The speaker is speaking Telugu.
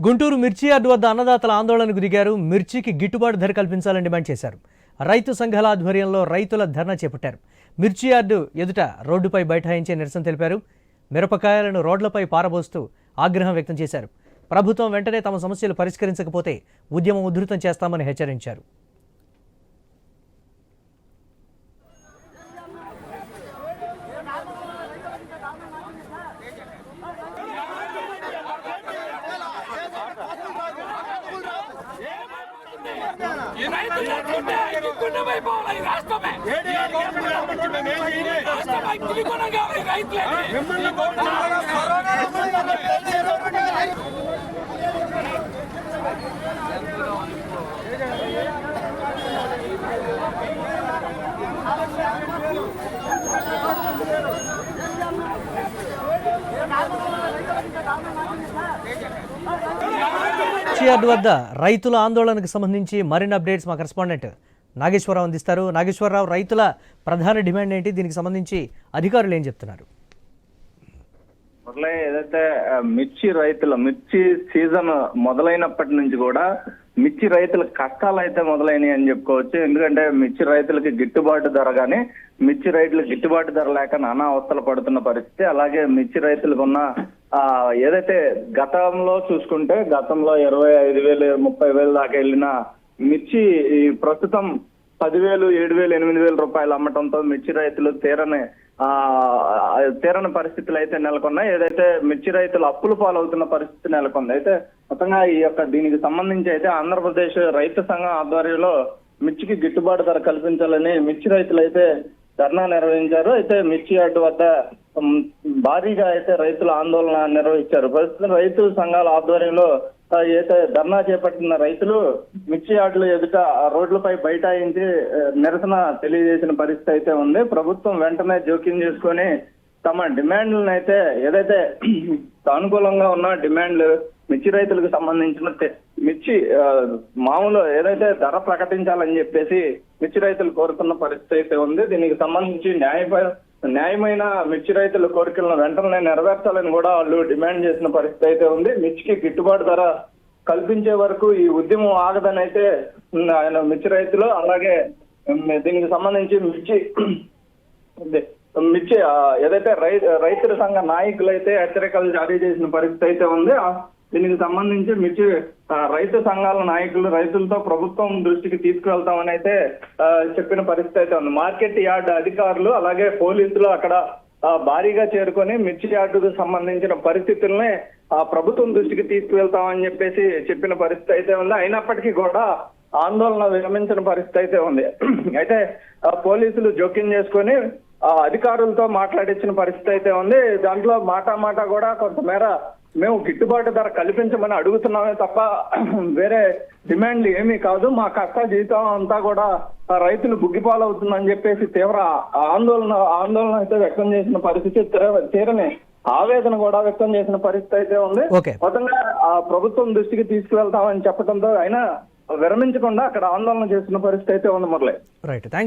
గుంటూరు మిర్చి యార్డు వద్ద అన్నదాతల ఆందోళనకు దిగారు. మిర్చికి గిట్టుబాటు ధర కల్పించాలని డిమాండ్ చేశారు. రైతు సంఘాల ఆధ్వర్యంలో రైతుల ధర్నా చేపట్టారు. మిర్చి యార్డు ఎదుట రోడ్డుపై బైఠాయించే నిరసన తెలిపారు. మిరపకాయలను రోడ్లపై పారబోస్తూ ఆగ్రహం వ్యక్తం చేశారు. ప్రభుత్వం వెంటనే తమ సమస్యలు పరిష్కరించకపోతే ఉద్యమం ఉధృతం చేస్తామని హెచ్చరించారు. యార్డు వద్ద రైతుల ఆందోళనకు సంబంధించి మరిన్ని అప్డేట్స్ మా కరెస్పాండెంట్ నాగేశ్వరరావు అందిస్తారు. నాగేశ్వరరావు, రైతుల ప్రధాన డిమాండ్ ఏంటి? దీనికి సంబంధించి అధికారులు ఏం చెప్తున్నారు? ఏదైతే మిర్చి సీజన్ మొదలైనప్పటి నుంచి కూడా మిర్చి రైతుల కష్టాలు అయితే మొదలైనవి అని చెప్పుకోవచ్చు. ఎందుకంటే మిర్చి రైతులకి గిట్టుబాటు ధర కానీ మిర్చి రైతులకు గిట్టుబాటు ధర లేక నానా అవస్థలు పడుతున్న పరిస్థితి. అలాగే మిర్చి రైతులకు ఉన్న ఏదైతే గతంలో చూసుకుంటే గతంలో 25,000 30,000 దాకా వెళ్ళిన మిర్చి ప్రస్తుతం 10,000 7,000 8,000 రూపాయలు అమ్మటంతో మిర్చి రైతులు తీరని పరిస్థితులు అయితే నెలకొన్నాయి. ఏదైతే మిర్చి రైతులు అప్పులు పాలవుతున్న పరిస్థితి నెలకొంది. అయితే మొత్తంగా దీనికి సంబంధించి అయితే ఆంధ్రప్రదేశ్ రైతు సంఘం ఆధ్వర్యంలో మిర్చికి గిట్టుబాటు ధర కల్పించాలని మిర్చి రైతులు అయితే ధర్నా నిర్వహించారు. అయితే మిర్చి యార్డు వద్ద భారీగా అయితే రైతులు ఆందోళన నిర్వహించారు. ప్రస్తుతం రైతు సంఘాల ఆధ్వర్యంలో అయితే ధర్నా చేపట్టిన రైతులు మిర్చి యార్డులు ఎదుట రోడ్లపై బైఠాయించి నిరసన తెలియజేసిన పరిస్థితి అయితే ఉంది. ప్రభుత్వం వెంటనే జోక్యం చేసుకొని తమ డిమాండ్లను అయితే ఏదైతే సానుకూలంగా ఉన్న డిమాండ్లు మిర్చి రైతులకు సంబంధించిన మిర్చి మామూలు ఏదైతే ధర ప్రకటించాలని చెప్పేసి మిర్చి రైతులు కోరుతున్న పరిస్థితి అయితే ఉంది. దీనికి సంబంధించి న్యాయమైన మిర్చి రైతుల కోరికలను వెంటనే నెరవేర్చాలని కూడా వాళ్ళు డిమాండ్ చేసిన పరిస్థితి అయితే ఉంది. మిర్చికి గిట్టుబాటు ధర కల్పించే వరకు ఈ ఉద్యమం ఆగదని అయితే ఆయన మిర్చి రైతులు, అలాగే దీనికి సంబంధించి మిర్చి ఏదైతే రైతుల సంఘ నాయకులు అయితే హెచ్చరికలు జారీ చేసిన పరిస్థితి అయితే ఉంది. దీనికి సంబంధించి మిర్చి రైతు సంఘాల నాయకులు రైతులతో ప్రభుత్వం దృష్టికి తీసుకువెళ్తామని అయితే చెప్పిన పరిస్థితి అయితే ఉంది. మార్కెట్ యార్డ్ అధికారులు అలాగే పోలీసులు అక్కడ భారీగా చేరుకొని మిర్చి యార్డుకు సంబంధించిన పరిస్థితుల్ని ప్రభుత్వం దృష్టికి తీసుకువెళ్తామని చెప్పేసి చెప్పిన పరిస్థితి అయితే ఉంది. అయినప్పటికీ కూడా ఆందోళన విరమించిన పరిస్థితి అయితే ఉంది. అయితే పోలీసులు జోక్యం చేసుకొని అధికారులతో మాట్లాడించిన పరిస్థితి అయితే ఉంది. దాంట్లో మాట కూడా కొంతమేర మేము గిట్టుబాటు ధర కల్పించమని అడుగుతున్నామే తప్ప వేరే డిమాండ్లు ఏమీ కాదు, మా కష్ట జీవితం అంతా కూడా రైతులు బుగ్గిపాలవుతుందని చెప్పేసి తీవ్ర ఆందోళన అయితే వ్యక్తం చేసిన పరిస్థితి, తీరని ఆవేదన కూడా వ్యక్తం చేసిన పరిస్థితి అయితే ఉంది. మొత్తంగా ప్రభుత్వం దృష్టికి తీసుకువెళ్తామని చెప్పడంతో అయినా విరమించకుండా అక్కడ ఆందోళన చేస్తున్న పరిస్థితి అయితే ఉంది. మురళి. Right, thanks.